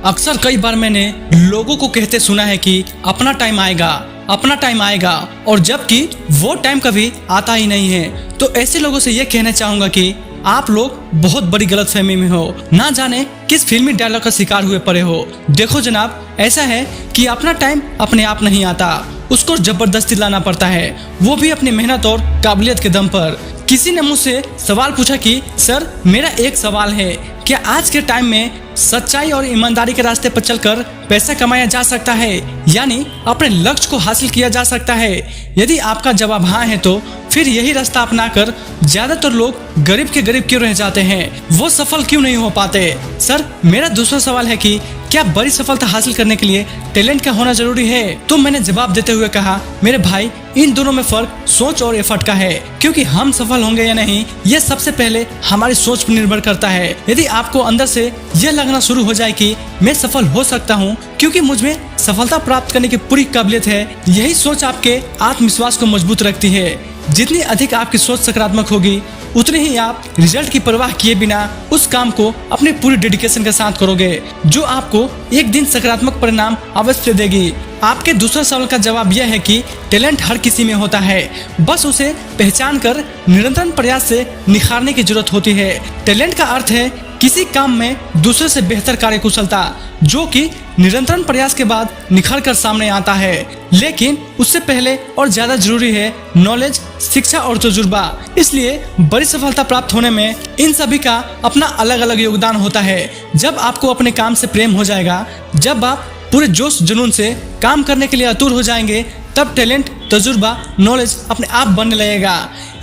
अक्सर कई बार मैंने लोगों को कहते सुना है कि अपना टाइम आएगा, अपना टाइम आएगा, और जबकि वो टाइम कभी आता ही नहीं है। तो ऐसे लोगों से ये कहना चाहूंगा कि आप लोग बहुत बड़ी गलतफहमी में हो, ना जाने किस फिल्मी डायलॉग का शिकार हुए पड़े हो। देखो जनाब, ऐसा है कि अपना टाइम अपने आप नहीं आता, उसको जबरदस्ती लाना पड़ता है, वो भी अपनी मेहनत और काबिलियत के दम पर। किसी ने मुझसे सवाल पूछा कि सर मेरा एक सवाल है, क्या आज के टाइम में सच्चाई और ईमानदारी के रास्ते पर चलकर पैसा कमाया जा सकता है, यानी अपने लक्ष्य को हासिल किया जा सकता है? यदि आपका जवाब हाँ है तो फिर यही रास्ता अपनाकर ज्यादातर लोग गरीब के गरीब क्यों रह जाते हैं, वो सफल क्यों नहीं हो पाते? सर मेरा दूसरा सवाल है कि क्या बड़ी सफलता हासिल करने के लिए टैलेंट का होना जरूरी है? तो मैंने जवाब देते हुए कहा, मेरे भाई इन दोनों में फर्क सोच और एफर्ट का है, क्योंकि हम सफल होंगे या नहीं ये सबसे पहले हमारी सोच पर निर्भर करता है। यदि आपको अंदर से यह लगना शुरू हो जाए कि मैं सफल हो सकता हूँ क्योंकि मुझ में सफलता प्राप्त करने की पूरी काबिलियत है, यही सोच आपके आत्मविश्वास को मजबूत रखती है। जितनी अधिक आपकी सोच सकारात्मक होगी उतनी ही आप रिजल्ट की परवाह किए बिना उस काम को अपनी पूरी डेडिकेशन के साथ करोगे, जो आपको एक दिन सकारात्मक परिणाम अवश्य देगी। आपके दूसरे सवाल का जवाब यह है कि टैलेंट हर किसी में होता है, बस उसे पहचान कर निरंतर प्रयास से निखारने की जरूरत होती है। टैलेंट का अर्थ है किसी काम में दूसरे से बेहतर कार्यकुशलता, जो कि निरंतर प्रयास के बाद निखर कर सामने आता है। लेकिन उससे पहले और ज्यादा जरूरी है नॉलेज, शिक्षा और तजुर्बा। इसलिए बड़ी सफलता प्राप्त होने में इन सभी का अपना अलग अलग योगदान होता है। जब आपको अपने काम से प्रेम हो जाएगा, जब आप पूरे जोश जुनून से काम करने के लिए आतुर हो जाएंगे, तब टैलेंट, तजुर्बा, नॉलेज अपने आप बनने लगेगा।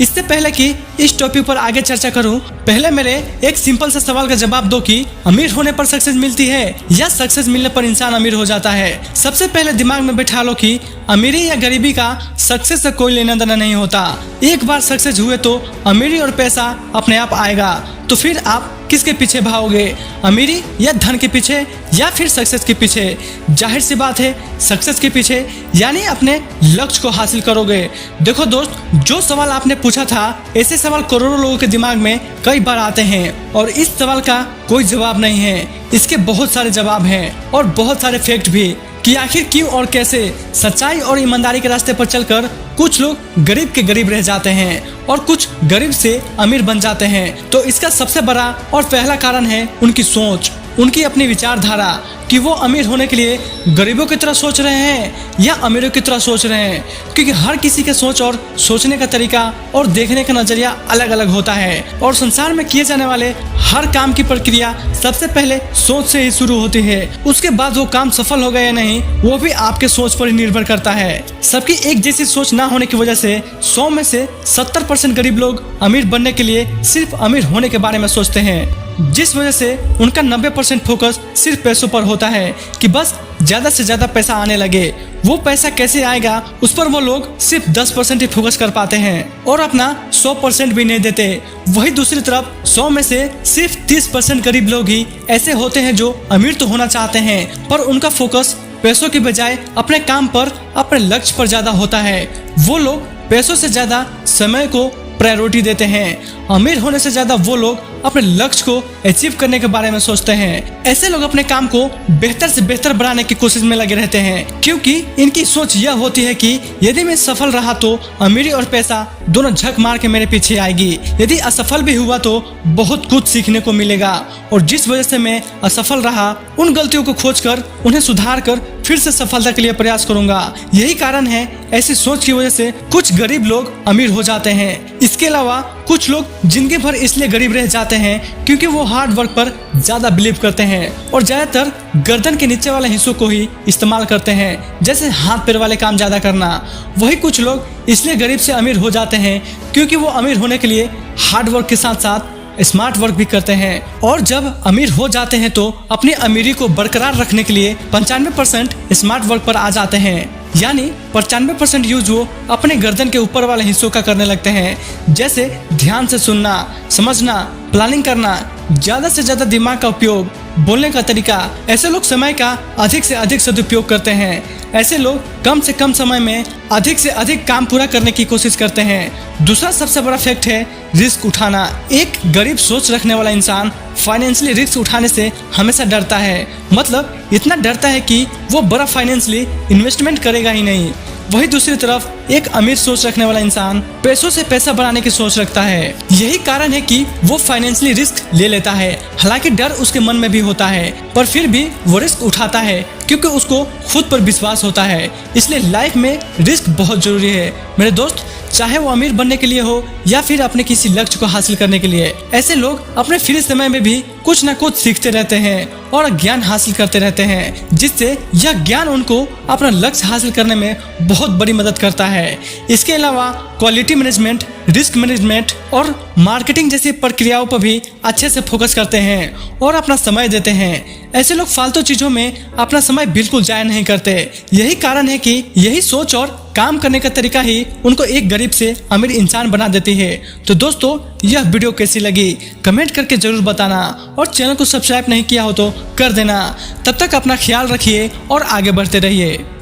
इससे पहले कि इस टॉपिक पर आगे चर्चा करूं, पहले मेरे एक सिंपल सा सवाल का जवाब दो कि अमीर होने पर सक्सेस मिलती है या सक्सेस मिलने पर इंसान अमीर हो जाता है? सबसे पहले दिमाग में बैठा लो कि अमीरी या गरीबी का सक्सेस से कोई लेना देना नहीं होता। एक बार सक्सेस हुए तो अमीरी और पैसा अपने आप आएगा। तो फिर आप किसके पीछे भागोगे, अमीरी या धन के पीछे या फिर सक्सेस के पीछे? जाहिर सी बात है सक्सेस के पीछे, यानी अपने लक्ष्य को हासिल करोगे। देखो दोस्त, जो सवाल आपने पूछा था, ऐसे सवाल करोड़ों लोगों के दिमाग में कई बार आते हैं और इस सवाल का कोई जवाब नहीं है। इसके बहुत सारे जवाब हैं और बहुत सारे फैक्ट भी कि आखिर क्यों और कैसे सच्चाई और ईमानदारी के रास्ते पर चलकर कुछ लोग गरीब के गरीब रह जाते हैं और कुछ गरीब से अमीर बन जाते हैं। तो इसका सबसे बड़ा और पहला कारण है उनकी सोच, उनकी अपनी विचारधारा कि वो अमीर होने के लिए गरीबों की तरह सोच रहे हैं या अमीरों की तरह सोच रहे हैं। क्योंकि हर किसी के सोच और सोचने का तरीका और देखने का नजरिया अलग अलग होता है और संसार में किए जाने वाले हर काम की प्रक्रिया सबसे पहले सोच से ही शुरू होती है। उसके बाद वो काम सफल होगा या नहीं वो भी आपके सोच पर ही निर्भर करता है। सबकी एक जैसी सोच ना होने की वजह से 100 में से 70% गरीब लोग अमीर बनने के लिए सिर्फ अमीर होने के बारे में सोचते हैं, जिस वजह से उनका 90% फोकस सिर्फ पैसों पर होता है कि बस ज्यादा से ज्यादा पैसा आने लगे। वो पैसा कैसे आएगा उस पर वो लोग सिर्फ 10% ही फोकस कर पाते हैं और अपना 100% भी नहीं देते। वही दूसरी तरफ 100 में से सिर्फ 30% गरीब लोग ही ऐसे होते हैं जो अमीर तो होना चाहते हैं पर उनका फोकस पैसों की बजाय अपने काम पर, अपने लक्ष्य पर ज्यादा होता है। वो लोग पैसों से ज्यादा समय को प्रायोरिटी देते हैं। अमीर होने से ज्यादा वो लोग अपने लक्ष्य को अचीव करने के बारे में सोचते हैं। ऐसे लोग अपने काम को बेहतर से बेहतर बनाने की कोशिश में लगे रहते हैं, क्योंकि इनकी सोच यह होती है कि यदि मैं सफल रहा तो अमीरी और पैसा दोनों झक मार के मेरे पीछे आएगी, यदि असफल भी हुआ तो बहुत कुछ सीखने को मिलेगा और जिस वजह से मैं असफल रहा उन गलतियों को खोज कर उन्हें सुधार कर फिर से सफलता के लिए प्रयास करूंगा। यही कारण है ऐसी सोच की वजह से कुछ गरीब लोग अमीर हो जाते हैं। इसके अलावा कुछ लोग जिंदगी भर इसलिए गरीब रह जाते हैं क्योंकि वो हार्ड वर्क पर ज्यादा बिलीव करते हैं और ज्यादातर गर्दन के नीचे वाले हिस्सों को ही इस्तेमाल करते हैं, जैसे हाथ पैर वाले काम ज्यादा करना। वही कुछ लोग इसलिए गरीब से अमीर हो जाते हैं क्योंकि वो अमीर होने के लिए हार्ड वर्क के साथ साथ स्मार्ट वर्क भी करते हैं और जब अमीर हो जाते हैं तो अपनी अमीरी को बरकरार रखने के लिए 95% स्मार्ट वर्क पर आ जाते हैं, यानी 95% यूज वो अपने गर्दन के ऊपर वाले हिस्सों का करने लगते हैं, जैसे ध्यान से सुनना, समझना, प्लानिंग करना, ज्यादा से ज्यादा दिमाग का उपयोग, बोलने का तरीका। ऐसे लोग समय का अधिक से अधिक सदुपयोग करते हैं। ऐसे लोग कम से कम समय में अधिक से अधिक काम पूरा करने की कोशिश करते हैं। दूसरा सबसे बड़ा फैक्ट है रिस्क उठाना। एक गरीब सोच रखने वाला इंसान फाइनेंशियली रिस्क उठाने से हमेशा डरता है, मतलब इतना डरता है कि वो बड़ा फाइनेंशियली इन्वेस्टमेंट करेगा ही नहीं। वही दूसरी तरफ एक अमीर सोच रखने वाला इंसान पैसों से पैसा बढ़ाने की सोच रखता है। यही कारण है कि वो फाइनेंशियली रिस्क ले लेता है। हालांकि डर उसके मन में भी होता है, पर फिर भी वो रिस्क उठाता है क्योंकि उसको खुद पर विश्वास होता है। इसलिए लाइफ में रिस्क बहुत जरूरी है मेरे दोस्त, चाहे वो अमीर बनने के लिए हो या फिर अपने किसी लक्ष्य को हासिल करने के लिए। ऐसे लोग अपने फ्री समय में भी कुछ न कुछ सीखते रहते हैं और ज्ञान हासिल करते रहते हैं, जिससे यह ज्ञान उनको अपना लक्ष्य हासिल करने में बहुत बड़ी मदद करता है। इसके अलावा क्वालिटी मैनेजमेंट, रिस्क मैनेजमेंट और मार्केटिंग जैसी प्रक्रियाओं पर भी अच्छे से फोकस करते हैं और अपना समय देते हैं। ऐसे लोग फालतू चीजों में अपना समय बिल्कुल जाया नहीं करते। यही कारण है कि यही सोच और काम करने का तरीका ही उनको एक गरीब से अमीर इंसान बना देती है। तो दोस्तों, यह वीडियो कैसी लगी कमेंट करके जरूर बताना और चैनल को सब्सक्राइब नहीं किया हो तो कर देना। तब तक अपना ख्याल रखिए और आगे बढ़ते रहिए।